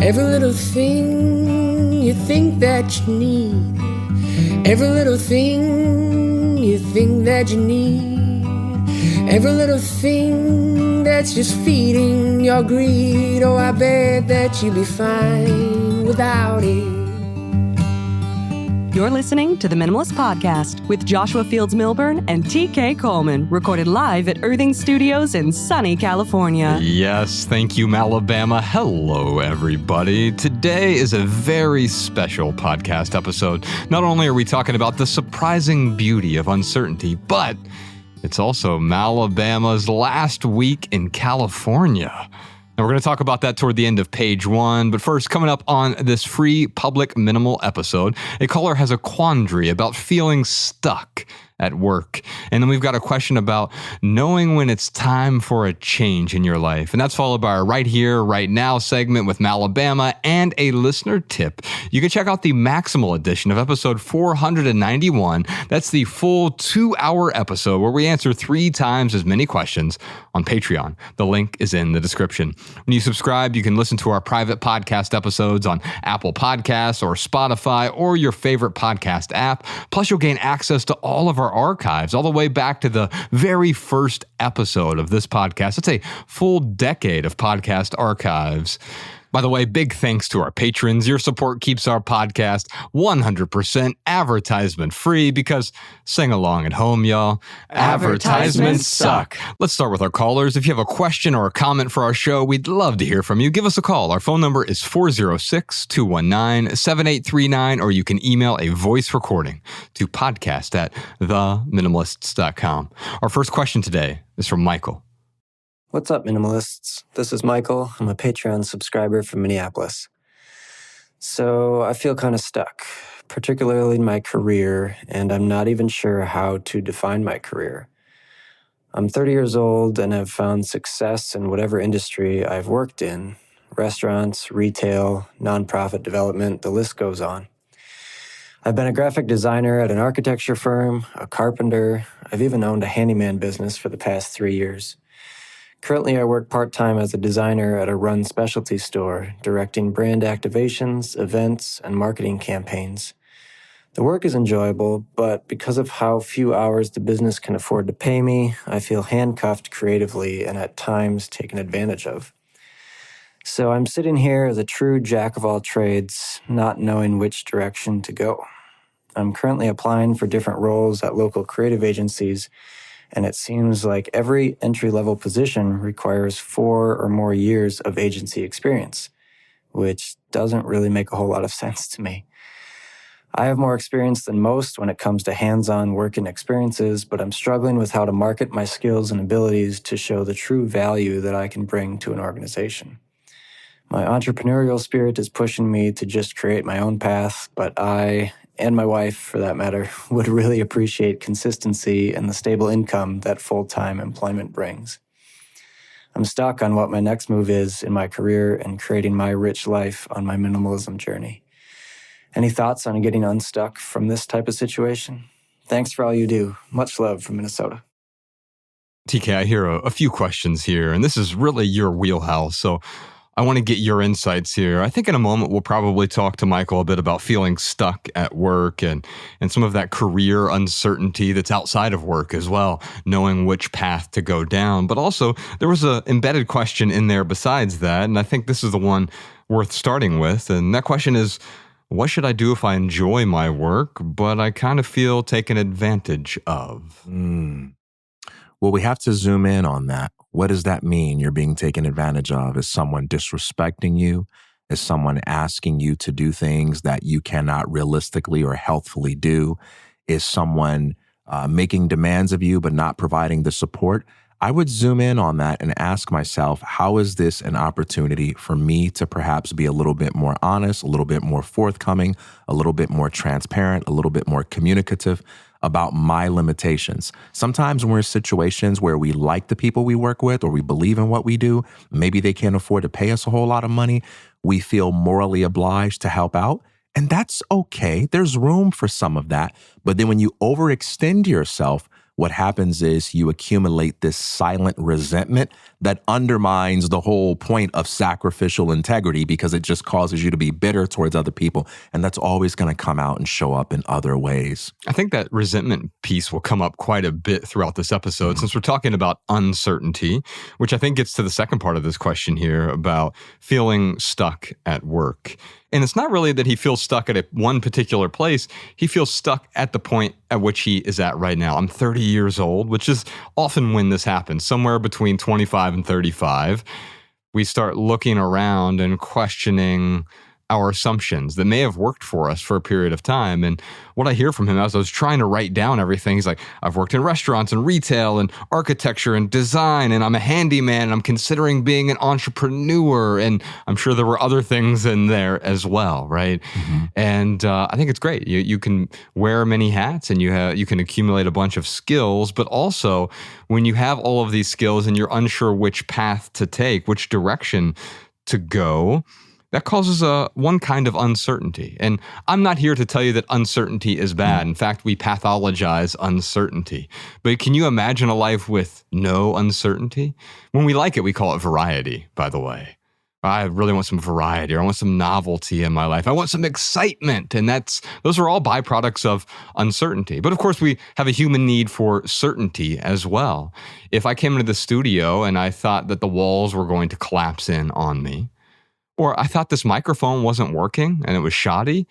Every little thing you think that you need. Every little thing you think that you need. Every little thing that's just feeding your greed. Oh, I bet that you'd be fine without it. You're listening to the Minimalist Podcast with Joshua Fields Milburn and TK Coleman, recorded live at Earthing Studios in sunny California. Yes, thank you, Malabama. Hello, everybody. Today is a very special podcast episode. Not only are we talking about the surprising beauty of uncertainty, but it's also Malabama's last week in California. And we're going to talk about that toward the end of page 1. But first, coming up on this free public minimal episode, a caller has a quandary about feeling stuck at work. And then we've got a question about knowing when it's time for a change in your life. And that's followed by our Right Here, Right Now segment with Malabama and a listener tip. You can check out the Maximal edition of episode 491. That's the full 2-hour episode where we answer 3 times as many questions on Patreon. The link is in the description. When you subscribe, you can listen to our private podcast episodes on Apple Podcasts or Spotify or your favorite podcast app. Plus, you'll gain access to all of our archives all the way back to the very first episode of this podcast. It's a full decade of podcast archives. By the way, big thanks to our patrons. Your support keeps our podcast 100% advertisement free because sing along at home, y'all. Advertisements suck. Let's start with our callers. If you have a question or a comment for our show, we'd love to hear from you. Give us a call. Our phone number is 406-219-7839, or you can email a voice recording to podcast@theminimalists.com. Our first question today is from Michael. What's up, Minimalists? This is Michael. I'm a Patreon subscriber from Minneapolis. So I feel kind of stuck, particularly in my career, and I'm not even sure how to define my career. I'm 30 years old and have found success in whatever industry I've worked in: restaurants, retail, nonprofit development, the list goes on. I've been a graphic designer at an architecture firm, a carpenter. I've even owned a handyman business for the past 3 years. Currently, I work part-time as a designer at a run specialty store, directing brand activations, events, and marketing campaigns. The work is enjoyable, but because of how few hours the business can afford to pay me, I feel handcuffed creatively and at times taken advantage of. So I'm sitting here as a true jack of all trades, not knowing which direction to go. I'm currently applying for different roles at local creative agencies, and it seems like every entry-level position requires 4 or more years of agency experience, which doesn't really make a whole lot of sense to me. I have more experience than most when it comes to hands-on work and experiences, but I'm struggling with how to market my skills and abilities to show the true value that I can bring to an organization. My entrepreneurial spirit is pushing me to just create my own path, but I, and my wife, for that matter, would really appreciate consistency and the stable income that full-time employment brings. I'm stuck on what my next move is in my career and creating my rich life on my minimalism journey. Any thoughts on getting unstuck from this type of situation? Thanks for all you do. Much love from Minnesota. TK, I hear a few questions here, and this is really your wheelhouse, so I want to get your insights here. I think in a moment we'll probably talk to Michael a bit about feeling stuck at work and some of that career uncertainty that's outside of work as well, knowing which path to go down. But also, there was an embedded question in there besides that, and I think this is the one worth starting with. And that question is, what should I do if I enjoy my work, but I kind of feel taken advantage of? Well, we have to zoom in on that. What does that mean, you're being taken advantage of? Is someone disrespecting you? Is someone asking you to do things that you cannot realistically or healthfully do? Is someone making demands of you but not providing the support? I would zoom in on that and ask myself, how is this an opportunity for me to perhaps be a little bit more honest, a little bit more forthcoming, a little bit more transparent, a little bit more communicative about my limitations? Sometimes when we're in situations where we like the people we work with or we believe in what we do, maybe they can't afford to pay us a whole lot of money, we feel morally obliged to help out. And that's okay. There's room for some of that. But then when you overextend yourself what happens is you accumulate this silent resentment that undermines the whole point of sacrificial integrity because it just causes you to be bitter towards other people. And that's always going to come out and show up in other ways. I think that resentment piece will come up quite a bit throughout this episode since we're talking about uncertainty, which I think gets to the second part of this question here about feeling stuck at work. And it's not really that he feels stuck at one particular place. He feels stuck at the point at which he is at right now. I'm 30 years old, which is often when this happens, somewhere between 25 and 35. We start looking around and questioning our assumptions that may have worked for us for a period of time. And what I hear from him as I was trying to write down everything, he's like, I've worked in restaurants and retail and architecture and design, and I'm a handyman, and I'm considering being an entrepreneur. And I'm sure there were other things in there as well, right? Mm-hmm. And I think it's great. You can wear many hats and you can accumulate a bunch of skills, but also when you have all of these skills and you're unsure which path to take, which direction to go, that causes one kind of uncertainty. And I'm not here to tell you that uncertainty is bad. In fact, we pathologize uncertainty. But can you imagine a life with no uncertainty? When we like it, we call it variety, by the way. I really want some variety, or I want some novelty in my life. I want some excitement. And those are all byproducts of uncertainty. But of course, we have a human need for certainty as well. If I came into the studio and I thought that the walls were going to collapse in on me, or I thought this microphone wasn't working and it was shoddy,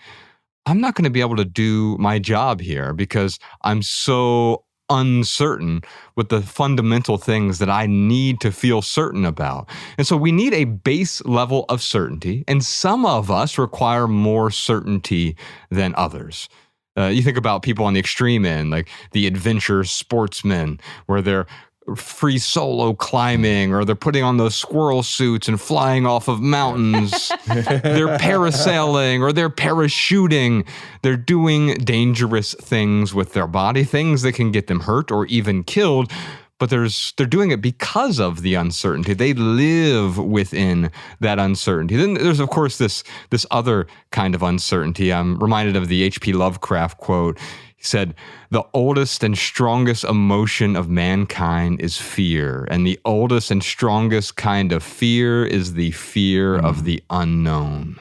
I'm not going to be able to do my job here because I'm so uncertain with the fundamental things that I need to feel certain about. And so we need a base level of certainty, and some of us require more certainty than others. You think about people on the extreme end, like the adventure sportsmen, where they're free solo climbing, or they're putting on those squirrel suits and flying off of mountains. They're parasailing, or they're parachuting. They're doing dangerous things with their body, things that can get them hurt or even killed. But they're doing it because of the uncertainty. They live within that uncertainty. Then there's, of course, this other kind of uncertainty. I'm reminded of the H.P. Lovecraft quote. He said, "The oldest and strongest emotion of mankind is fear, and the oldest and strongest kind of fear is the fear of the unknown."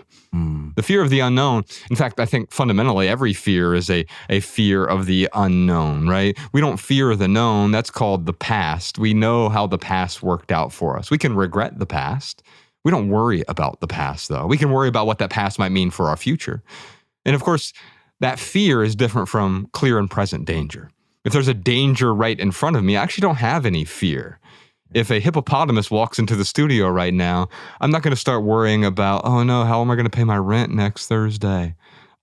The fear of the unknown. In fact, I think fundamentally every fear is a fear of the unknown, right? We don't fear the known. That's called the past. We know how the past worked out for us. We can regret the past. We don't worry about the past, though. We can worry about what that past might mean for our future. And of course, that fear is different from clear and present danger. If there's a danger right in front of me, I actually don't have any fear. If a hippopotamus walks into the studio right now, I'm not going to start worrying about, oh no, how am I going to pay my rent next Thursday?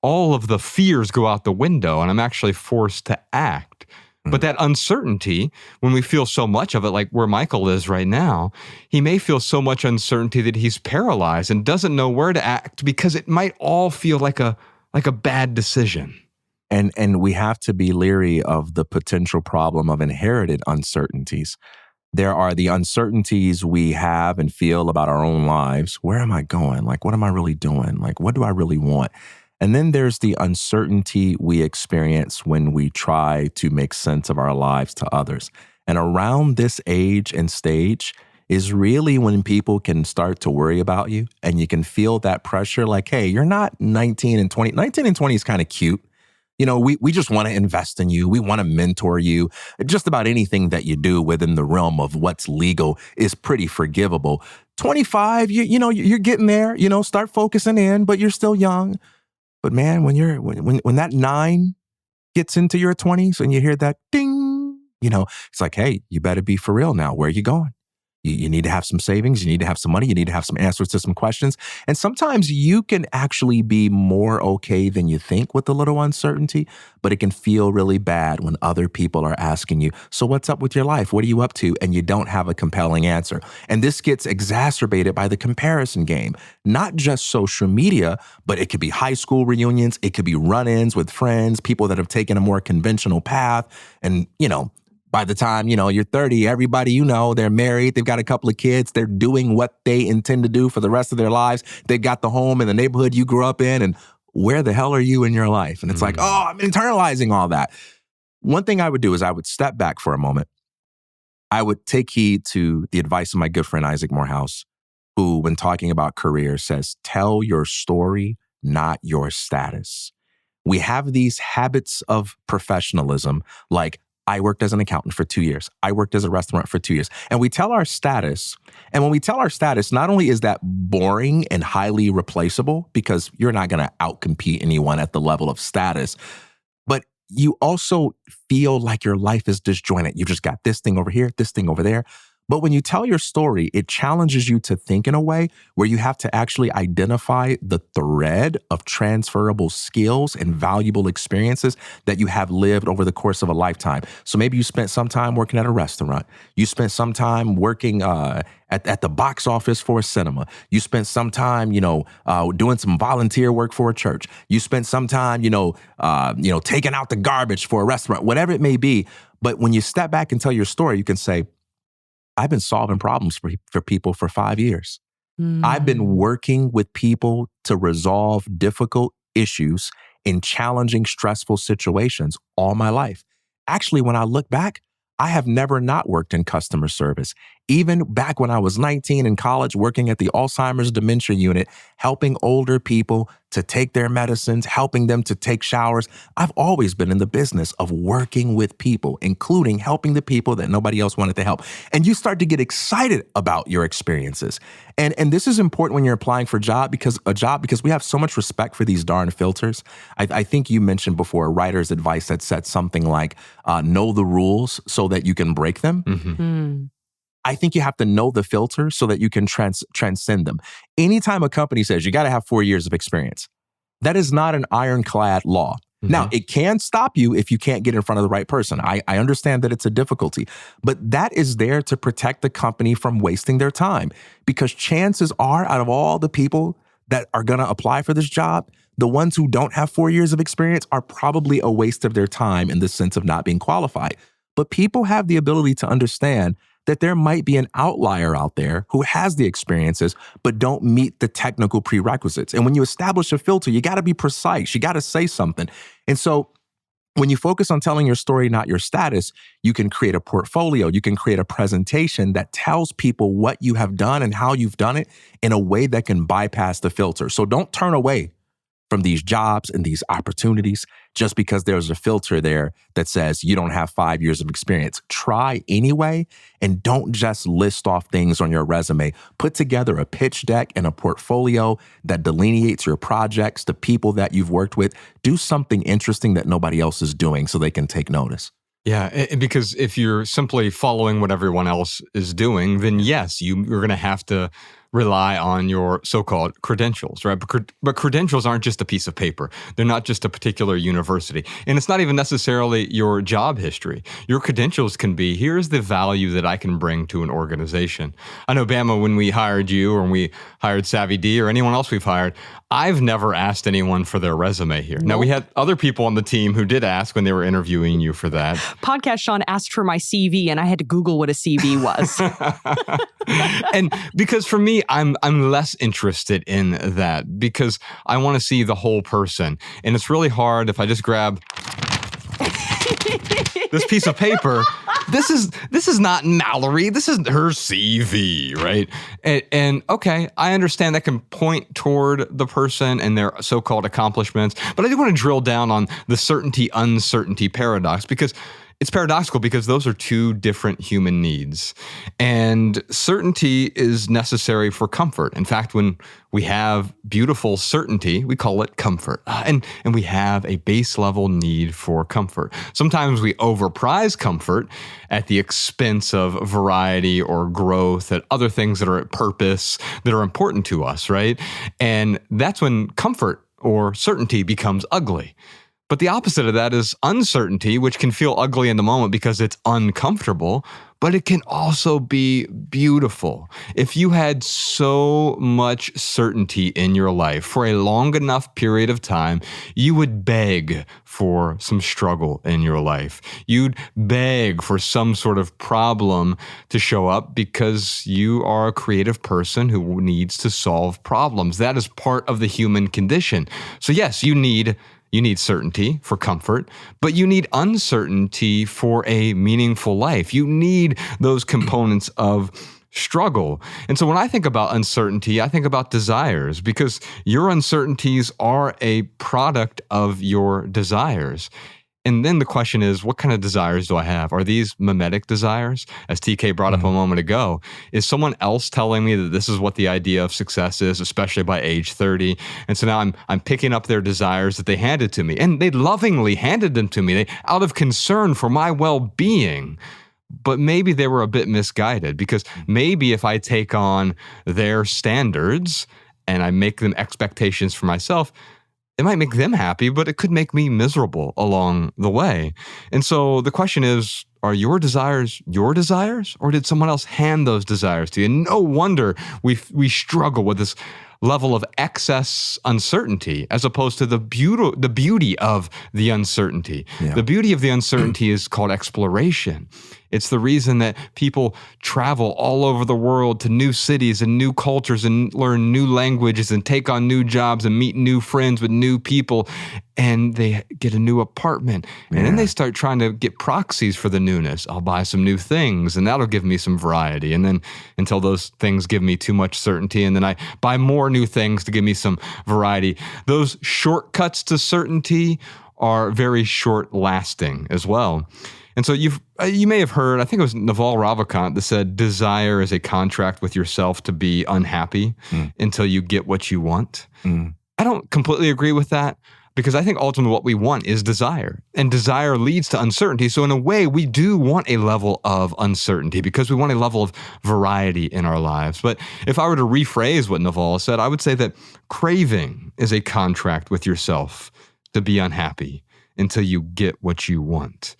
All of the fears go out the window, and I'm actually forced to act. But that uncertainty, when we feel so much of it, like where Michael is right now, he may feel so much uncertainty that he's paralyzed and doesn't know where to act because it might all feel like a bad decision. And we have to be leery of the potential problem of inherited uncertainties. There are the uncertainties we have and feel about our own lives. Where am I going? Like, what am I really doing? Like, what do I really want? And then there's the uncertainty we experience when we try to make sense of our lives to others. And around this age and stage is really when people can start to worry about you, and you can feel that pressure like, hey, you're not 19 and 20. 19 and 20 is kind of cute. You know, we just want to invest in you. We want to mentor you. Just about anything that you do within the realm of what's legal is pretty forgivable. 25, you're getting there. Start focusing in, but you're still young. But man, when that 9 gets into your 20s and you hear that ding, it's like, hey, you better be for real now. Where are you going? You need to have some savings. You need to have some money. You need to have some answers to some questions. And sometimes you can actually be more okay than you think with a little uncertainty, but it can feel really bad when other people are asking you, so what's up with your life? What are you up to? And you don't have a compelling answer. And this gets exacerbated by the comparison game, not just social media, but it could be high school reunions. It could be run-ins with friends, people that have taken a more conventional path. And, by the time, you're 30, everybody, they're married, they've got a couple of kids, they're doing what they intend to do for the rest of their lives. They've got the home in the neighborhood you grew up in, and where the hell are you in your life? And it's like, oh, I'm internalizing all that. One thing I would do is I would step back for a moment. I would take heed to the advice of my good friend Isaac Morehouse, who, when talking about career, says, tell your story, not your status. We have these habits of professionalism, like I worked as an accountant for 2 years. I worked as a restaurant for 2 years. And we tell our status. And when we tell our status, not only is that boring and highly replaceable, because you're not going to outcompete anyone at the level of status, but you also feel like your life is disjointed. You just got this thing over here, this thing over there. But when you tell your story, it challenges you to think in a way where you have to actually identify the thread of transferable skills and valuable experiences that you have lived over the course of a lifetime. So maybe you spent some time working at a restaurant. You spent some time working at the box office for a cinema. You spent some time, doing some volunteer work for a church. You spent some time, taking out the garbage for a restaurant, whatever it may be. But when you step back and tell your story, you can say, I've been solving problems for people for 5 years. I've been working with people to resolve difficult issues in challenging, stressful situations all my life. Actually, when I look back, I have never not worked in customer service. Even back when I was 19 in college, working at the Alzheimer's dementia unit, helping older people to take their medicines, helping them to take showers. I've always been in the business of working with people, including helping the people that nobody else wanted to help. And you start to get excited about your experiences. And this is important when you're applying for a job because we have so much respect for these darn filters. I think you mentioned before a writer's advice that said something like, know the rules so that you can break them. Mm-hmm. I think you have to know the filter so that you can transcend them. Anytime a company says you got to have 4 years of experience, that is not an ironclad law. Mm-hmm. Now, it can stop you if you can't get in front of the right person. I understand that it's a difficulty, but that is there to protect the company from wasting their time, because chances are, out of all the people that are going to apply for this job, the ones who don't have 4 years of experience are probably a waste of their time in the sense of not being qualified. But people have the ability to understand that there might be an outlier out there who has the experiences, but don't meet the technical prerequisites. And when you establish a filter, you got to be precise. You got to say something. And so when you focus on telling your story, not your status, you can create a portfolio. You can create a presentation that tells people what you have done and how you've done it in a way that can bypass the filter. So don't turn away from these jobs and these opportunities just because there's a filter there that says you don't have 5 years of experience. Try anyway, and don't just list off things on your resume. Put together a pitch deck and a portfolio that delineates your projects, the people that you've worked with. Do something interesting that nobody else is doing so they can take notice. Yeah, because if you're simply following what everyone else is doing, then yes, you're going to have to rely on your so-called credentials, right? But credentials aren't just a piece of paper. They're not just a particular university. And it's not even necessarily your job history. Your credentials can be, here's the value that I can bring to an organization. I know, Bama, when we hired you or when we hired Savvy D or anyone else we've hired, I've never asked anyone for their resume here. Nope. Now, we had other people on the team who did ask when they were interviewing you for that. Podcast Sean asked for my CV, and I had to Google what a CV was. And because for me, I'm less interested in that because I want to see the whole person. And it's really hard if I just grab this piece of paper. This is not Mallory. This is her CV, right? And okay, I understand that can point toward the person and their so-called accomplishments, but I do want to drill down on the certainty-uncertainty paradox because it's paradoxical because those are two different human needs. And certainty is necessary for comfort. In fact, when we have beautiful certainty, we call it comfort. And we have a base level need for comfort. Sometimes we overprize comfort at the expense of variety or growth and other things that are at purpose that are important to us, right? And that's when comfort or certainty becomes ugly. But the opposite of that is uncertainty, which can feel ugly in the moment because it's uncomfortable, but it can also be beautiful. If you had so much certainty in your life for a long enough period of time, you would beg for some struggle in your life. You'd beg for some sort of problem to show up because you are a creative person who needs to solve problems. That is part of the human condition. So yes, you need You need certainty for comfort, but you need uncertainty for a meaningful life. You need those components of struggle. And so when I think about uncertainty, I think about desires, because your uncertainties are a product of your desires. And then the question is, what kind of desires do I have? Are these mimetic desires? As TK brought up a moment ago, is someone else telling me that this is what the idea of success is, especially by age 30? And so now I'm picking up their desires that they handed to me, and they lovingly handed them to me out of concern for my well-being. But maybe they were a bit misguided, because maybe if I take on their standards and I make them expectations for myself, it might make them happy, but it could make me miserable along the way. And so the question is, are your desires, or did someone else hand those desires to you? And no wonder we struggle with this level of excess uncertainty, as opposed to the beauty of the uncertainty. Yeah. The beauty of the uncertainty is called exploration. It's the reason that people travel all over the world to new cities and new cultures and learn new languages and take on new jobs and meet new friends with new people, and they get a new apartment. And then they start trying to get proxies for the newness. I'll buy some new things, and that'll give me some variety. And then until those things give me too much certainty, and then I buy more new things to give me some variety. Those shortcuts to certainty are very short lasting as well. And so you may have heard, I think it was Naval Ravikant that said, desire is a contract with yourself to be unhappy until you get what you want. I don't completely agree with that, because I think ultimately what we want is desire, and desire leads to uncertainty. So in a way, we do want a level of uncertainty because we want a level of variety in our lives. But if I were to rephrase what Naval said, I would say that craving is a contract with yourself to be unhappy until you get what you want.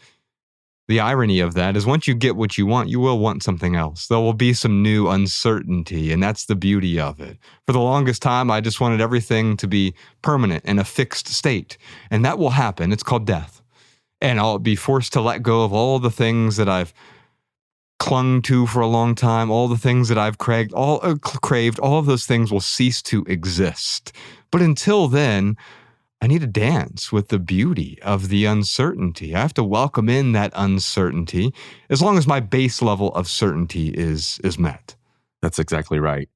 The irony of that is, once you get what you want, you will want something else. There will be some new uncertainty, and that's the beauty of it. For the longest time, I just wanted everything to be permanent in a fixed state, and that will happen. It's called death. And I'll be forced to let go of all the things that I've clung to for a long time, all the things that I've craved, all of those things will cease to exist. But until then, I need to dance with the beauty of the uncertainty. I have to welcome in that uncertainty as long as my base level of certainty is met. That's exactly right.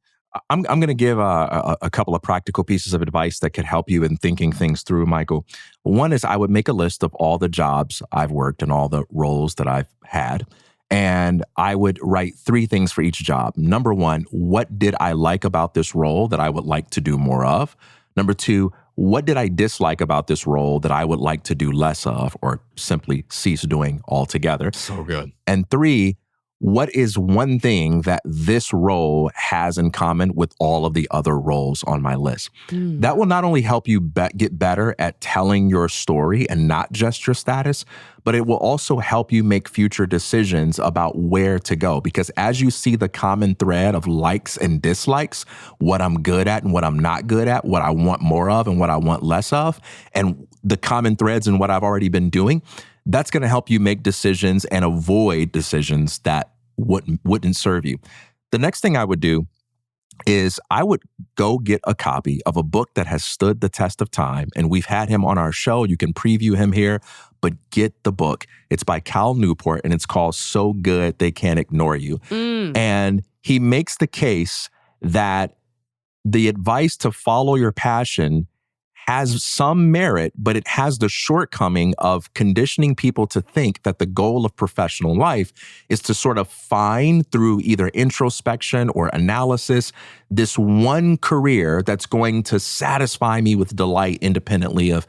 I'm going to give a couple of practical pieces of advice that could help you in thinking things through, Michael. One is, I would make a list of all the jobs I've worked and all the roles that I've had. And I would write 3 things for each job. Number 1, what did I like about this role that I would like to do more of? Number 2, what did I dislike about this role that I would like to do less of, or simply cease doing altogether? So good. And 3, what is one thing that this role has in common with all of the other roles on my list? That will not only help you get better at telling your story and not just your status, but it will also help you make future decisions about where to go. Because as you see the common thread of likes and dislikes, what I'm good at and what I'm not good at, what I want more of and what I want less of, and the common threads in what I've already been doing, that's going to help you make decisions and avoid decisions that wouldn't serve you. The next thing I would do is I would go get a copy of a book that has stood the test of time. And we've had him on our show. You can preview him here, but get the book. It's by Cal Newport, and it's called So Good They Can't Ignore You. And he makes the case that the advice to follow your passion has some merit, but it has the shortcoming of conditioning people to think that the goal of professional life is to sort of find, through either introspection or analysis, this one career that's going to satisfy me with delight independently of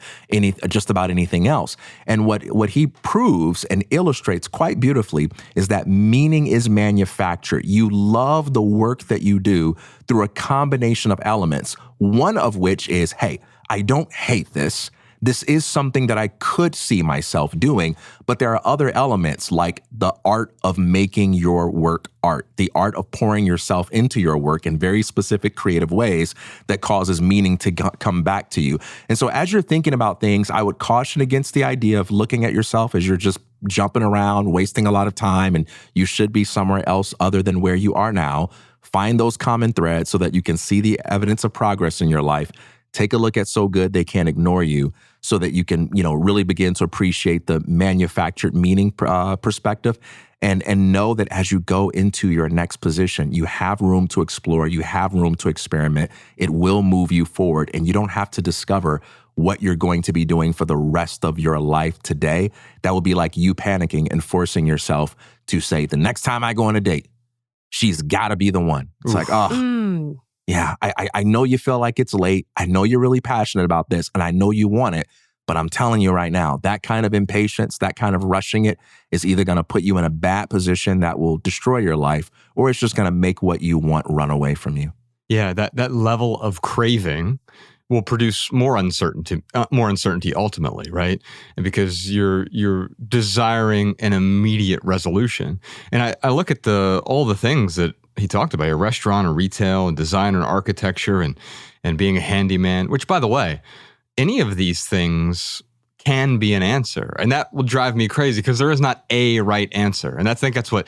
just about anything else. And what he proves and illustrates quite beautifully is that meaning is manufactured. You love the work that you do through a combination of elements, one of which is, hey, I don't hate this. This is something that I could see myself doing, but there are other elements like the art of making your work art, the art of pouring yourself into your work in very specific creative ways that causes meaning to come back to you. And so as you're thinking about things, I would caution against the idea of looking at yourself as you're just jumping around, wasting a lot of time, and you should be somewhere else other than where you are now. Find those common threads so that you can see the evidence of progress in your life. Take a look at So Good They Can't Ignore You so that you can, really begin to appreciate the manufactured meaning perspective. And know that as you go into your next position, you have room to explore, you have room to experiment. It will move you forward, and you don't have to discover what you're going to be doing for the rest of your life today. That will be like you panicking and forcing yourself to say, the next time I go on a date, she's got to be the one. It's like, yeah, I know you feel like it's late. I know you're really passionate about this, and I know you want it. But I'm telling you right now, that kind of impatience, that kind of rushing it is either going to put you in a bad position that will destroy your life, or it's just going to make what you want run away from you. Yeah, that level of craving will produce more uncertainty ultimately, right? And because you're desiring an immediate resolution. And I look at all the things that he talked about, a restaurant and retail and design and architecture and being a handyman, which, by the way, any of these things can be an answer. And that will drive me crazy because there is not a right answer. And I think that's what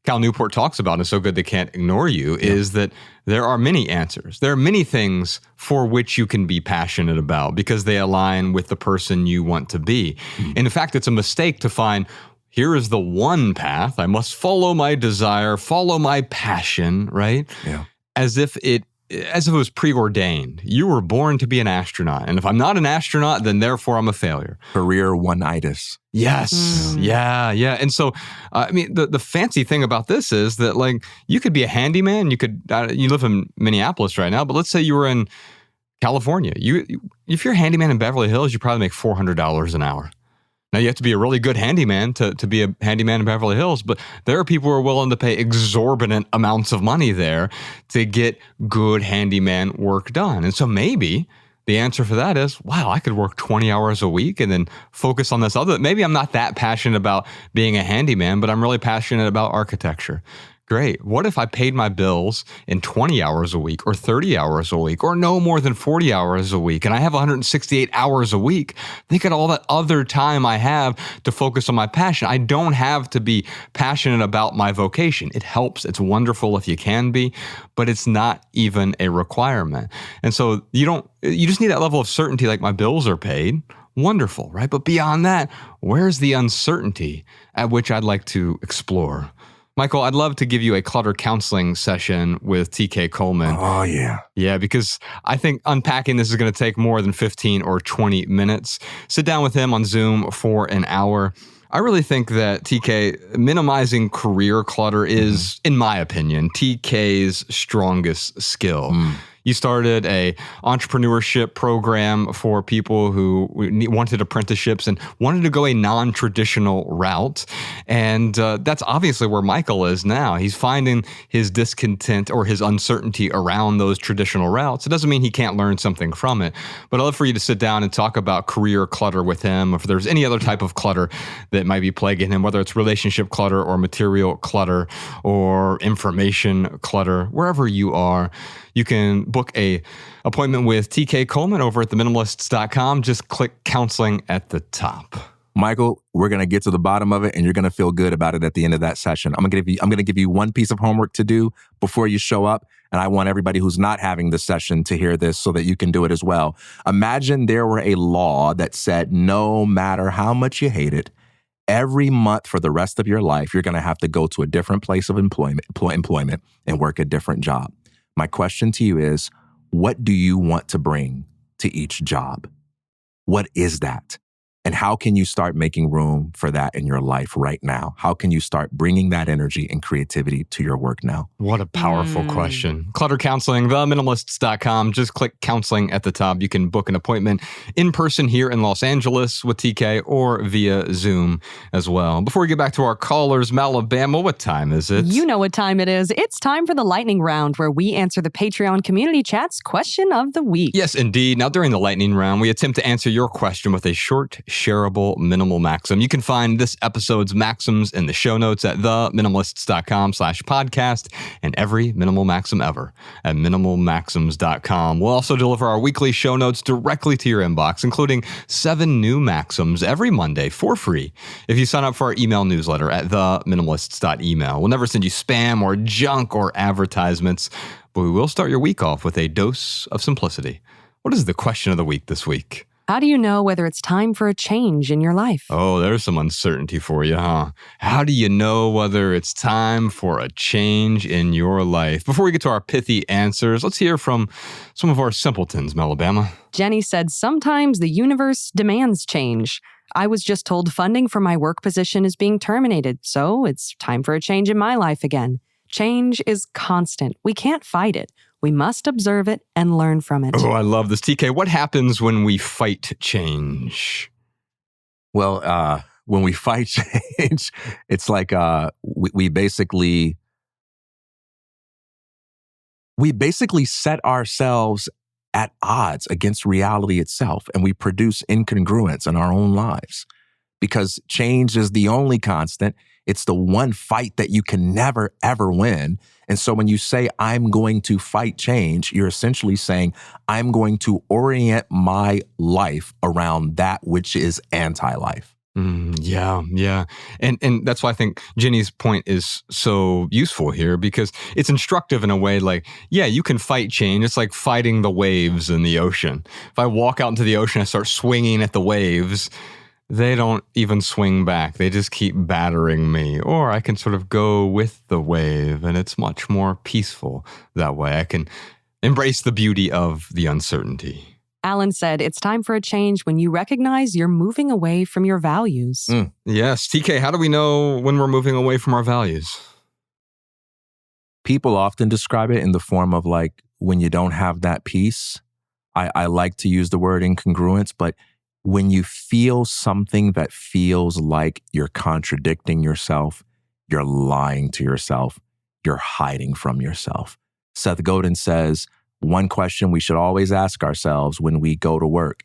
Cal Newport talks about in So Good They Can't Ignore You, is that there are many answers. There are many things for which you can be passionate about because they align with the person you want to be. And in fact, it's a mistake to find, here is the one path. I must follow my desire, follow my passion, right? Yeah. As if it was preordained. You were born to be an astronaut. And if I'm not an astronaut, then therefore I'm a failure. Career one-itis. Yes. Yeah. And so, the fancy thing about this is that, like, you could be a handyman. You live in Minneapolis right now, but let's say you were in California. If you're a handyman in Beverly Hills, you probably make $400 an hour. Now, you have to be a really good handyman to be a handyman in Beverly Hills, but there are people who are willing to pay exorbitant amounts of money there to get good handyman work done. And so maybe the answer for that is, wow, I could work 20 hours a week and then focus on this other. Maybe I'm not that passionate about being a handyman, but I'm really passionate about architecture. Great. What if I paid my bills in 20 hours a week or 30 hours a week or no more than 40 hours a week? And I have 168 hours a week. Think of all that other time I have to focus on my passion. I don't have to be passionate about my vocation. It helps. It's wonderful if you can be, but it's not even a requirement. And so you just need that level of certainty, like my bills are paid. Wonderful, right? But beyond that, where's the uncertainty at which I'd like to explore? Michael, I'd love to give you a clutter counseling session with TK Coleman. Oh, yeah. Yeah, because I think unpacking this is going to take more than 15 or 20 minutes. Sit down with him on Zoom for an hour. I really think that TK, minimizing career clutter is, in my opinion, TK's strongest skill. You started a entrepreneurship program for people who wanted apprenticeships and wanted to go a non-traditional route. And that's obviously where Michael is now. He's finding his discontent or his uncertainty around those traditional routes. It doesn't mean he can't learn something from it. But I'd love for you to sit down and talk about career clutter with him, or if there's any other type of clutter that might be plaguing him, whether it's relationship clutter or material clutter or information clutter, wherever you are. You can book a appointment with TK Coleman over at theminimalists.com. Just click counseling at the top. Michael, we're going to get to the bottom of it, and you're going to feel good about it at the end of that session. I'm going to give you one piece of homework to do before you show up, and I want everybody who's not having the session to hear this so that you can do it as well. Imagine there were a law that said no matter how much you hate it, every month for the rest of your life, you're going to have to go to a different place of employment and work a different job. My question to you is, what do you want to bring to each job? What is that? And how can you start making room for that in your life right now? How can you start bringing that energy and creativity to your work now? What a powerful question. Clutter counseling, theminimalists.com. Just click counseling at the top. You can book an appointment in person here in Los Angeles with TK or via Zoom as well. Before we get back to our callers, Malabama, what time is it? You know what time it is. It's time for the lightning round, where we answer the Patreon community chat's question of the week. Yes, indeed. Now, during the lightning round, we attempt to answer your question with a short, shareable minimal maxim. You can find this episode's maxims in the show notes at theminimalists.com/podcast, and every minimal maxim ever at minimalmaxims.com. We'll also deliver our weekly show notes directly to your inbox, including 7 new maxims every Monday for free if you sign up for our email newsletter at theminimalists.email. We'll never send you spam or junk or advertisements, but we will start your week off with a dose of simplicity. What is the question of the week this week? How do you know whether it's time for a change in your life? Oh, there's some uncertainty for you, huh? How do you know whether it's time for a change in your life? Before we get to our pithy answers, let's hear from some of our simpletons, Malabama. Jenny said, sometimes the universe demands change. I was just told funding for my work position is being terminated, so it's time for a change in my life again. Change is constant. We can't fight it. We must observe it and learn from it. Oh, I love this. TK, what happens when we fight change? Well, when we fight change, it's like we basically set ourselves at odds against reality itself, and we produce incongruence in our own lives because change is the only constant. It's the one fight that you can never, ever win. And so when you say, I'm going to fight change, you're essentially saying, I'm going to orient my life around that which is anti-life. Yeah. And that's why I think Jenny's point is so useful here, because it's instructive in a way like, yeah, you can fight change. It's like fighting the waves in the ocean. If I walk out into the ocean and start swinging at the waves, they don't even swing back. They just keep battering me. Or I can sort of go with the wave, and it's much more peaceful that way. I can embrace the beauty of the uncertainty. Alan said, it's time for a change when you recognize you're moving away from your values. Yes. TK, how do we know when we're moving away from our values? People often describe it in the form of like, when you don't have that peace. I like to use the word incongruence, but when you feel something that feels like you're contradicting yourself, you're lying to yourself, you're hiding from yourself. Seth Godin says, one question we should always ask ourselves when we go to work,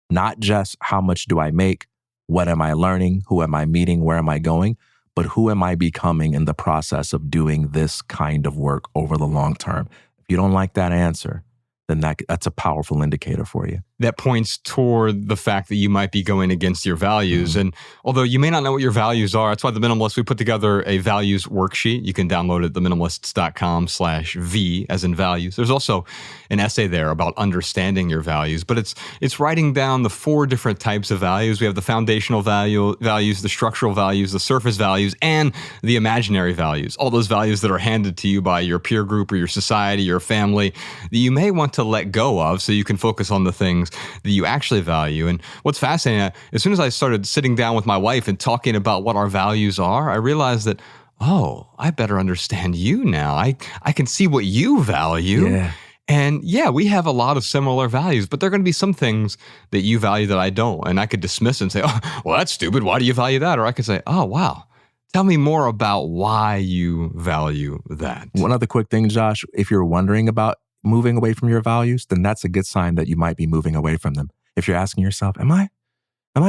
not just how much do I make, what am I learning, who am I meeting, where am I going, but who am I becoming in the process of doing this kind of work over the long term? If you don't like that answer, then that's a powerful indicator for you. That points toward the fact that you might be going against your values. And although you may not know what your values are, that's why the Minimalists, we put together a values worksheet. You can download it at theminimalists.com/V as in values. There's also an essay there about understanding your values, but it's writing down the 4 different types of values. We have the foundational values, the structural values, the surface values, and the imaginary values. All those values that are handed to you by your peer group or your society, your family, that you may want to let go of so you can focus on the things that you actually value. And what's fascinating, as soon as I started sitting down with my wife and talking about what our values are, I realized that, oh, I better understand you now. I can see what you value. Yeah. And yeah, we have a lot of similar values, but there are going to be some things that you value that I don't. And I could dismiss it and say, oh, well, that's stupid. Why do you value that? Or I could say, oh, wow. Tell me more about why you value that. One other quick thing, Josh, if you're wondering about moving away from your values, then that's a good sign that you might be moving away from them. If you're asking yourself, am I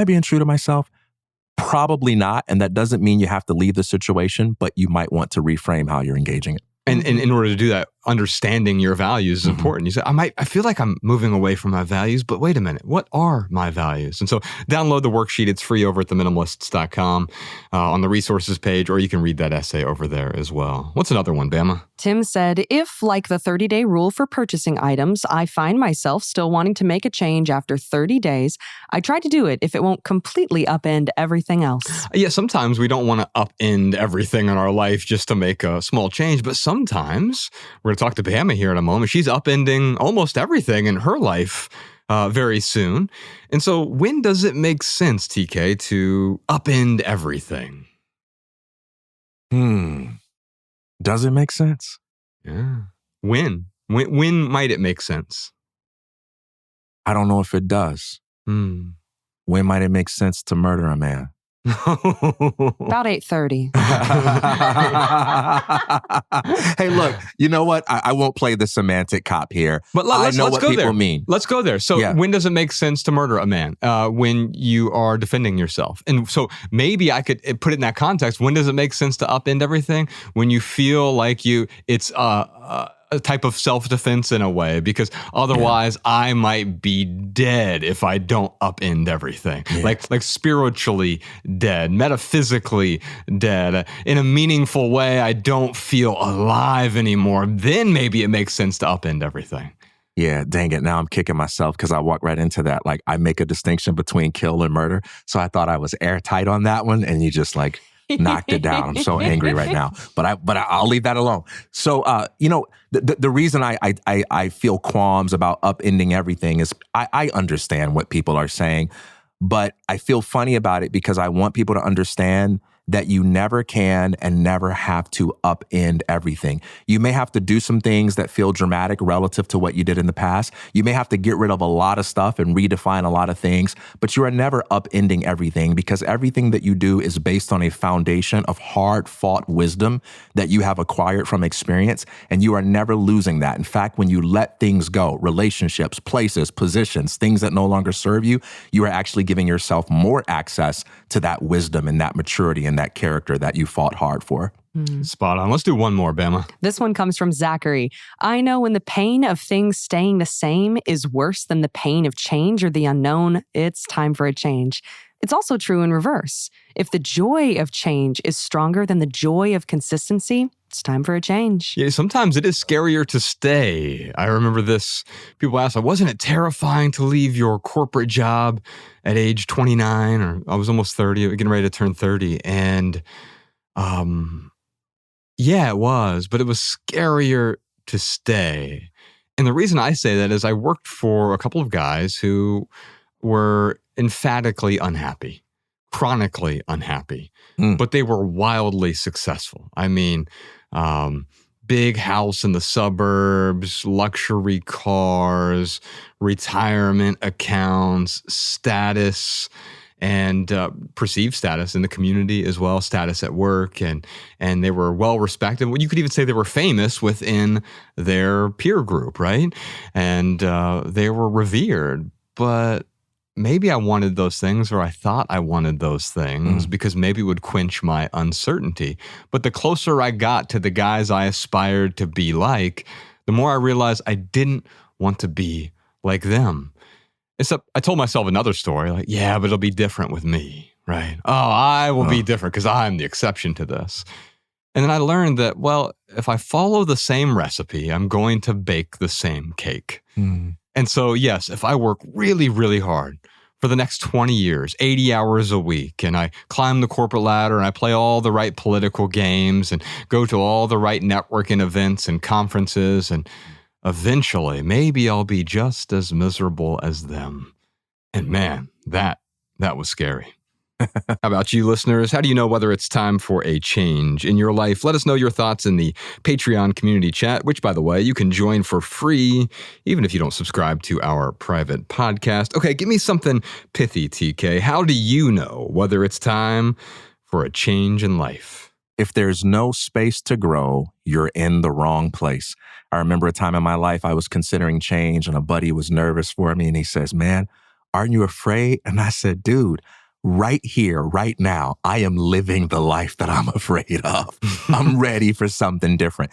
being true to myself? Probably not. And that doesn't mean you have to leave the situation, but you might want to reframe how you're engaging it. And in order to do that, understanding your values is important. You say, I feel like I'm moving away from my values, but wait a minute, what are my values? And so download the worksheet. It's free over at theminimalists.com on the resources page, or you can read that essay over there as well. What's another one, Bama? Tim said, if, like the 30-day rule for purchasing items, I find myself still wanting to make a change after 30 days, I try to do it if it won't completely upend everything else. Yeah, sometimes we don't want to upend everything in our life just to make a small change, but sometimes, we're going to talk to Bama here in a moment, she's upending almost everything in her life very soon. And so when does it make sense, TK, to upend everything? Does it make sense? Yeah. When might it make sense? I don't know if it does. When might it make sense to murder a man? About 8:30. Hey, look, you know what? I won't play the semantic cop here. But I know what go people there. mean. Let's go there. So when does it make sense to murder a man? When you are defending yourself. And so maybe I could put it in that context. When does it make sense to upend everything? When you feel like it's a type of self-defense in a way, because otherwise I might be dead if I don't upend everything. Like spiritually dead, metaphysically dead. In a meaningful way, I don't feel alive anymore. Then maybe it makes sense to upend everything. Yeah, dang it. Now I'm kicking myself because I walked right into that. Like, I make a distinction between kill and murder. So I thought I was airtight on that one, and you just like knocked it down. I'm so angry right now. But I'll leave that alone. So the reason I feel qualms about upending everything is I understand what people are saying, but I feel funny about it because I want people to understand that you never can and never have to upend everything. You may have to do some things that feel dramatic relative to what you did in the past. You may have to get rid of a lot of stuff and redefine a lot of things, but you are never upending everything because everything that you do is based on a foundation of hard-fought wisdom that you have acquired from experience, and you are never losing that. In fact, when you let things go, relationships, places, positions, things that no longer serve you, you are actually giving yourself more access to that wisdom and that maturity and that character that you fought hard for. Spot on. Let's do one more, Bama. This one comes from Zachary. I know when the pain of things staying the same is worse than the pain of change or the unknown, it's time for a change. It's also true in reverse. If the joy of change is stronger than the joy of consistency, it's time for a change. Yeah, sometimes it is scarier to stay. I remember this. People ask, wasn't it terrifying to leave your corporate job at age 29? Or I was almost 30, getting ready to turn 30. And yeah, it was, but it was scarier to stay. And the reason I say that is I worked for a couple of guys who were emphatically unhappy, chronically unhappy, but they were wildly successful. I mean, big house in the suburbs, luxury cars, retirement accounts, status, and perceived status in the community as well, status at work, and they were well respected. Well, you could even say they were famous within their peer group, right? And they were revered, but maybe I wanted those things, or I thought I wanted those things because maybe it would quench my uncertainty. But the closer I got to the guys I aspired to be like, the more I realized I didn't want to be like them. Except I told myself another story, like, yeah, but it'll be different with me, right? Oh, I will be different because I'm the exception to this. And then I learned that, well, if I follow the same recipe, I'm going to bake the same cake. And so, yes, if I work really, really hard for the next 20 years, 80 hours a week, and I climb the corporate ladder and I play all the right political games and go to all the right networking events and conferences, and eventually maybe I'll be just as miserable as them. And man, that was scary. How about you, listeners? How do you know whether it's time for a change in your life? Let us know your thoughts in the Patreon community chat, which, by the way, you can join for free, even if you don't subscribe to our private podcast. Okay, give me something pithy, TK. How do you know whether it's time for a change in life? If there's no space to grow, you're in the wrong place. I remember a time in my life I was considering change, and a buddy was nervous for me, and he says, "Man, aren't you afraid?" And I said, "Dude, right here, right now, I am living the life that I'm afraid of. I'm ready for something different."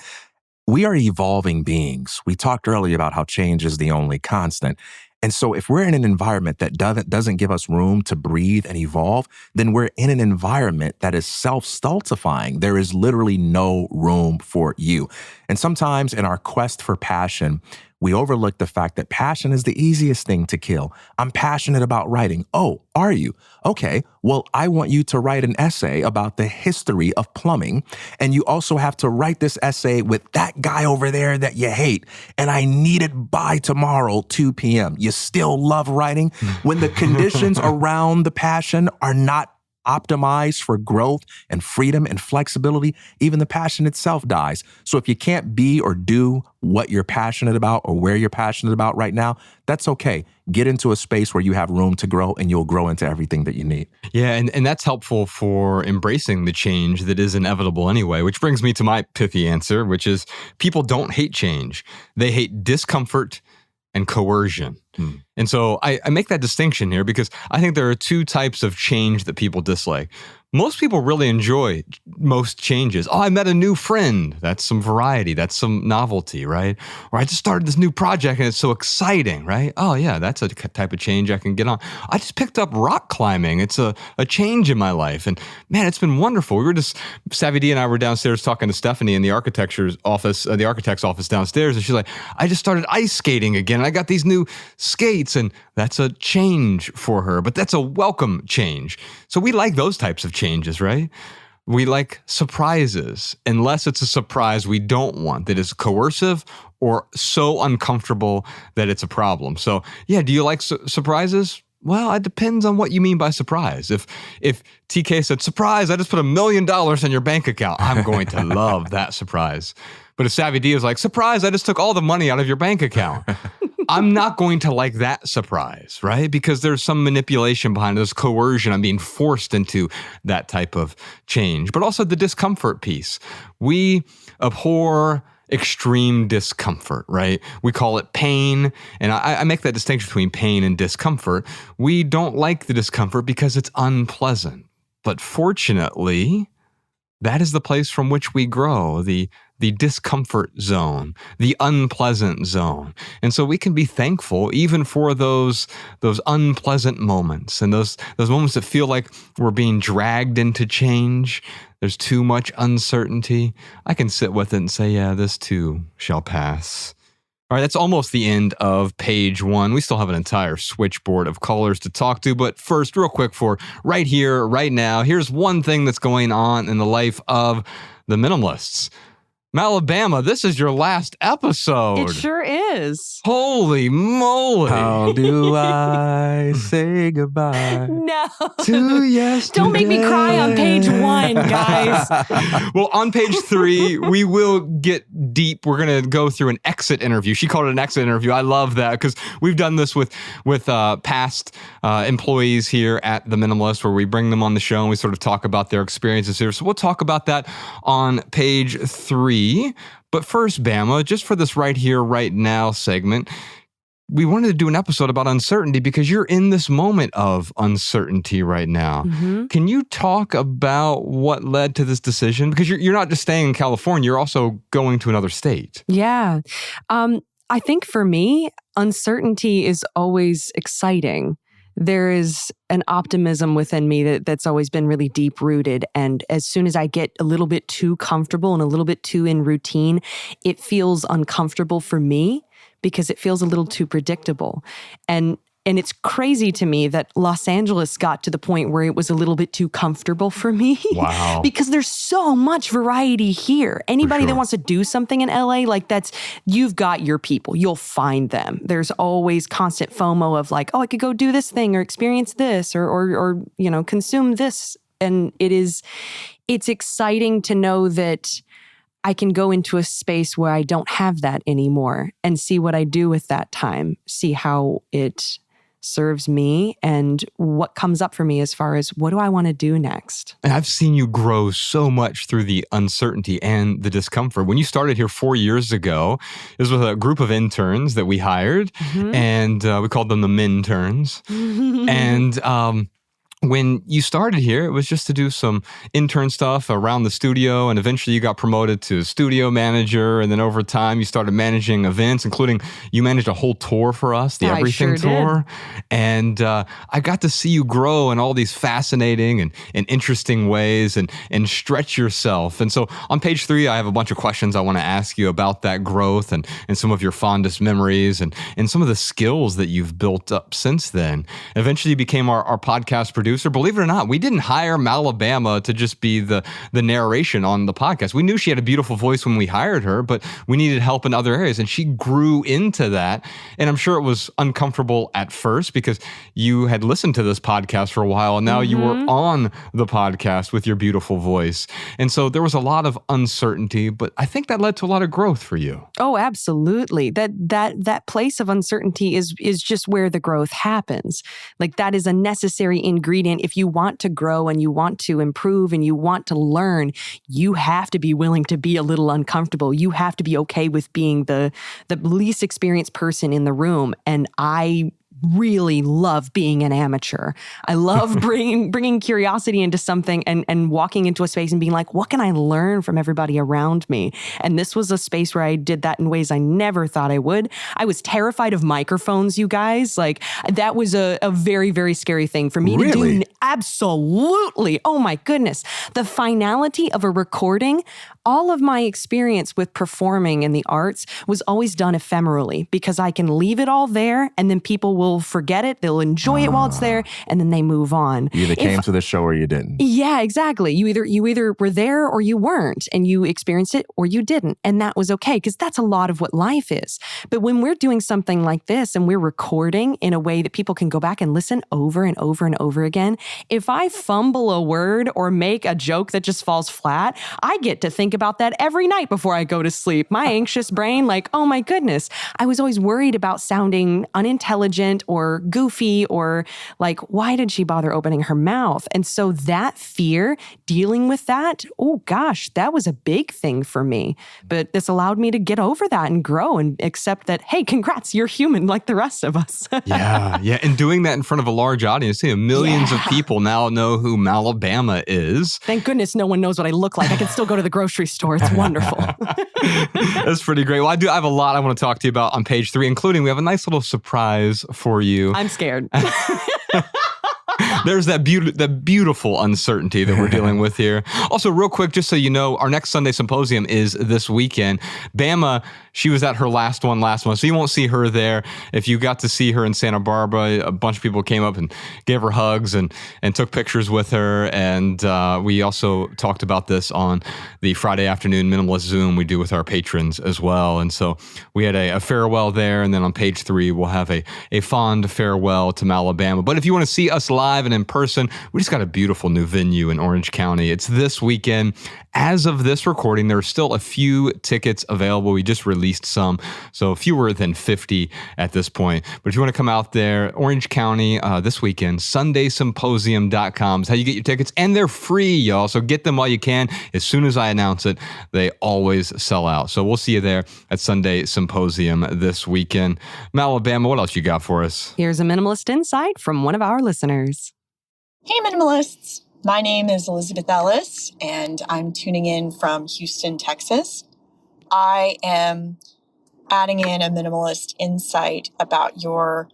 We are evolving beings. We talked earlier about how change is the only constant. And so if we're in an environment that doesn't give us room to breathe and evolve, then we're in an environment that is self-stultifying. There is literally no room for you. And sometimes in our quest for passion, we overlook the fact that passion is the easiest thing to kill. I'm passionate about writing. Oh, are you? Okay, well, I want you to write an essay about the history of plumbing. And you also have to write this essay with that guy over there that you hate. And I need it by tomorrow, 2 p.m. You still love writing? When the conditions around the passion are not optimized for growth and freedom and flexibility, even the passion itself dies. So if you can't be or do what you're passionate about or where you're passionate about right now, that's okay. Get into a space where you have room to grow, and you'll grow into everything that you need. Yeah, and that's helpful for embracing the change that is inevitable anyway, which brings me to my pithy answer, which is people don't hate change. They hate discomfort and coercion. And so I make that distinction here because I think there are two types of change that people dislike. Most people really enjoy most changes. Oh, I met a new friend. That's some variety. That's some novelty, right? Or I just started this new project and it's so exciting, right? Oh, yeah, that's a type of change I can get on. I just picked up rock climbing. It's a change in my life. And man, it's been wonderful. Savvy D and I were downstairs talking to Stephanie in the architect's office downstairs. And she's like, I just started ice skating again. And I got these new skates. And that's a change for her. But that's a welcome change. So we like those types of changes, right? We like surprises, unless it's a surprise we don't want, that is coercive or so uncomfortable that it's a problem. So yeah, do you like surprises? Well, it depends on what you mean by surprise. If TK said, surprise, I just put $1 million in your bank account, I'm going to love that surprise. But if Savvy D is like, surprise, I just took all the money out of your bank account, I'm not going to like that surprise, right? Because there's some manipulation behind it. There's coercion. I'm being forced into that type of change. But also the discomfort piece. We abhor extreme discomfort, right? We call it pain. And I make that distinction between pain and discomfort. We don't like the discomfort because it's unpleasant. But fortunately, that is the place from which we grow, the discomfort zone, the unpleasant zone. And so we can be thankful even for those unpleasant moments and those moments that feel like we're being dragged into change. There's too much uncertainty. I can sit with it and say, yeah, this too shall pass. All right, that's almost the end of page 1. We still have an entire switchboard of colors to talk to, but first, real quick for right here, right now, here's one thing that's going on in the life of the Minimalists. Malabama, this is your last episode. It sure is. Holy moly. How do I say goodbye No. to yesterday? Don't make me cry on page 1, guys. Well, on page 3, we will get deep. We're going to go through an exit interview. She called it an exit interview. I love that because we've done this with past employees here at The Minimalist, where we bring them on the show and we sort of talk about their experiences here. So we'll talk about that on page 3. But first, Bama, just for this right here, right now segment, we wanted to do an episode about uncertainty because you're in this moment of uncertainty right now. Mm-hmm. Can you talk about what led to this decision? Because you're not just staying in California, you're also going to another state. Yeah. I think for me, uncertainty is always exciting. There is an optimism within me that's always been really deep rooted. And as soon as I get a little bit too comfortable and a little bit too in routine, it feels uncomfortable for me because it feels a little too predictable. And it's crazy to me that Los Angeles got to the point where it was a little bit too comfortable for me. Wow. Because there's so much variety here. Anybody that wants to do something in LA, you've got your people. You'll find them. There's always constant FOMO of like, oh, I could go do this thing or experience this or consume this. And it's exciting to know that I can go into a space where I don't have that anymore and see what I do with that time, see how it serves me and what comes up for me as far as what do I want to do next. And I've seen you grow so much through the uncertainty and the discomfort. When you started here 4 years ago, it was with a group of interns that we hired, and we called them the Minterns. And when you started here, it was just to do some intern stuff around the studio, and eventually you got promoted to studio manager, and then over time you started managing events, including you managed a whole tour for us, the Everything Tour. And I got to see you grow in all these fascinating and interesting ways and stretch yourself. And so on page 3, I have a bunch of questions I want to ask you about that growth and some of your fondest memories and some of the skills that you've built up since then. Eventually you became our podcast producer. Believe it or not, we didn't hire Malabama to just be the narration on the podcast. We knew she had a beautiful voice when we hired her, but we needed help in other areas. And she grew into that. And I'm sure it was uncomfortable at first because you had listened to this podcast for a while and now you were on the podcast with your beautiful voice. And so there was a lot of uncertainty, but I think that led to a lot of growth for you. Oh, absolutely. That place of uncertainty is just where the growth happens. Like that is a necessary ingredient ingredient. If you want to grow and you want to improve and you want to learn, you have to be willing to be a little uncomfortable. You have to be okay with being the least experienced person in the room. And I really love being an amateur. I love bringing curiosity into something and walking into a space and being like, what can I learn from everybody around me? And this was a space where I did that in ways I never thought I would. I was terrified of microphones, you guys. Like, that was a very, very scary thing for me to do. Absolutely. Oh my goodness. The finality of a recording, all of my experience with performing in the arts was always done ephemerally because I can leave it all there and then people will forget it. They'll enjoy it while it's there and then they move on. You either came to the show or you didn't. Yeah, exactly. You either were there or you weren't, and you experienced it or you didn't. And that was okay because that's a lot of what life is. But when we're doing something like this and we're recording in a way that people can go back and listen over and over and over again, if I fumble a word or make a joke that just falls flat, I get to think about that every night before I go to sleep. My anxious brain, like, oh my goodness, I was always worried about sounding unintelligent or goofy or like, why did she bother opening her mouth? And so that fear, dealing with that, oh gosh, that was a big thing for me. But this allowed me to get over that and grow and accept that, hey, congrats, you're human like the rest of us. Yeah. And doing that in front of a large audience, millions of people now know who Malabama is. Thank goodness no one knows what I look like. I can still go to the grocery store. It's wonderful. That's pretty great. Well, I have a lot I want to talk to you about on page 3, including we have a nice little surprise for you. I'm scared. There's that beautiful uncertainty that we're dealing with here. Also, real quick, just so you know, our next Sunday symposium is this weekend. Bama, she was at her last one last month, so you won't see her there. If you got to see her in Santa Barbara, a bunch of people came up and gave her hugs and took pictures with her. And we also talked about this on the Friday afternoon Minimalist Zoom we do with our patrons as well. And so we had a farewell there. And then on page 3, we'll have a fond farewell to Malabama. But if you want to see us live and in person, we just got a beautiful new venue in Orange County. It's this weekend. As of this recording, there are still a few tickets available. We just released some, so fewer than 50 at this point. But if you want to come out there, Orange County this weekend, sundaysymposium.com is how you get your tickets, and they're free, y'all. So get them while you can. As soon as I announce it, they always sell out. So we'll see you there at Sunday Symposium this weekend. Malabama, what else you got for us? Here's a minimalist insight from one of our listeners. Hey, Minimalists. My name is Elizabeth Ellis, and I'm tuning in from Houston, Texas. I am adding in a minimalist insight about your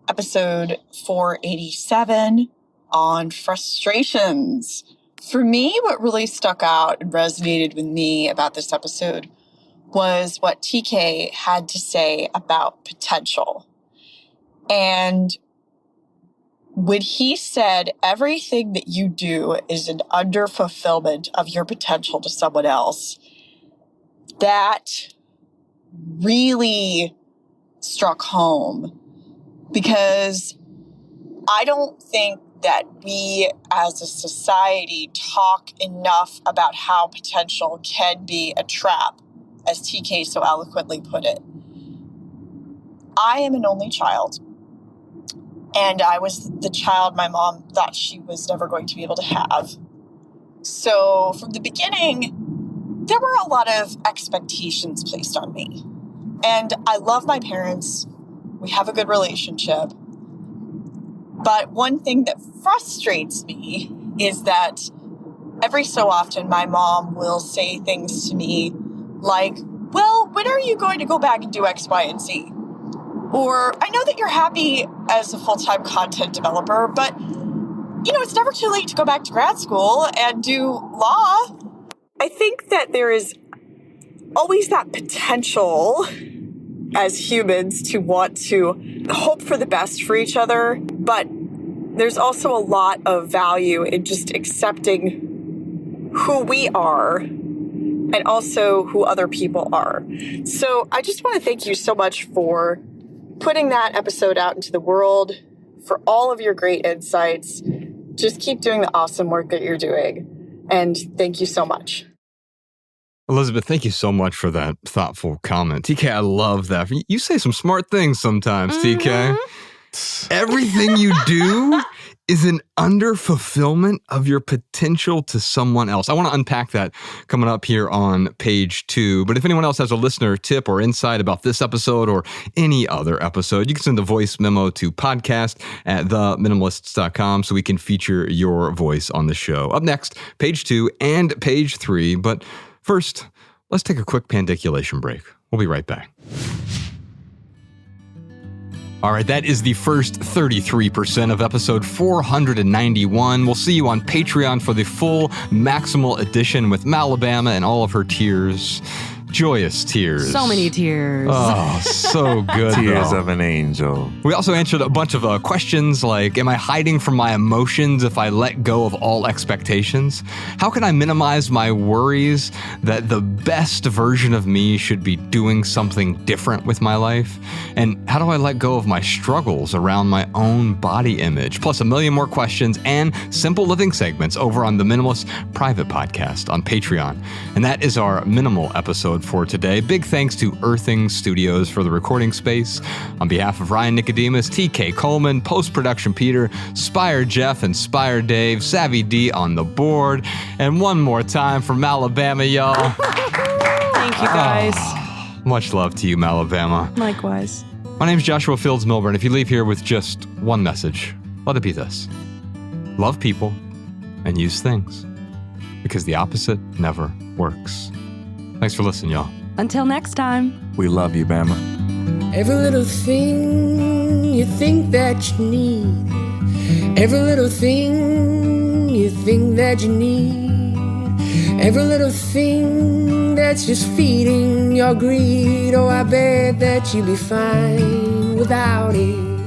episode 487 on frustrations. For me, what really stuck out and resonated with me about this episode was what TK had to say about potential. And when he said everything that you do is an underfulfillment of your potential to someone else, that really struck home, because I don't think that we as a society talk enough about how potential can be a trap, as TK so eloquently put it. I am an only child. And I was the child my mom thought she was never going to be able to have. So from the beginning, there were a lot of expectations placed on me. And I love my parents. We have a good relationship. But one thing that frustrates me is that every so often my mom will say things to me like, well, when are you going to go back and do X, Y, and Z? Or, I know that you're happy as a full-time content developer, but, it's never too late to go back to grad school and do law. I think that there is always that potential as humans to want to hope for the best for each other, but there's also a lot of value in just accepting who we are and also who other people are. So I just want to thank you so much for putting that episode out into the world, for all of your great insights. Just keep doing the awesome work that you're doing. And thank you so much. Elizabeth, thank you so much for that thoughtful comment. TK, I love that. You say some smart things sometimes, TK. Everything you do is an underfulfillment of your potential to someone else. I want to unpack that coming up here on page 2. But if anyone else has a listener tip or insight about this episode or any other episode, you can send a voice memo to podcast@theminimalists.com so we can feature your voice on the show. Up next, page 2 and page 3. But first, let's take a quick pandiculation break. We'll be right back. All right, that is the first 33% of episode 491. We'll see you on Patreon for the full Maximal edition with Malabama and all of her tears. Joyous tears. So many tears. Oh, so good. Tears though. of an angel. We also answered a bunch of questions like, am I hiding from my emotions if I let go of all expectations? How can I minimize my worries that the best version of me should be doing something different with my life? And how do I let go of my struggles around my own body image? Plus a million more questions and simple living segments over on the Minimalist private podcast on Patreon. And that is our minimal episode for today. Big thanks to Earthing Studios for the recording space. On behalf of Ryan Nicodemus, TK Coleman, post-production Peter, Spire Jeff, and Spire Dave, Savvy D on the board. And one more time for Malabama, y'all. Thank you, guys. Much love to you, Malabama. Likewise. My name's Joshua Fields Milburn. If you leave here with just one message, let it be this. Love people and use things, because the opposite never works. Thanks for listening, y'all. Until next time. We love you, Bama. Every little thing you think that you need, every little thing you think that you need, every little thing that's just feeding your greed. Oh, I bet that you'd be fine without it.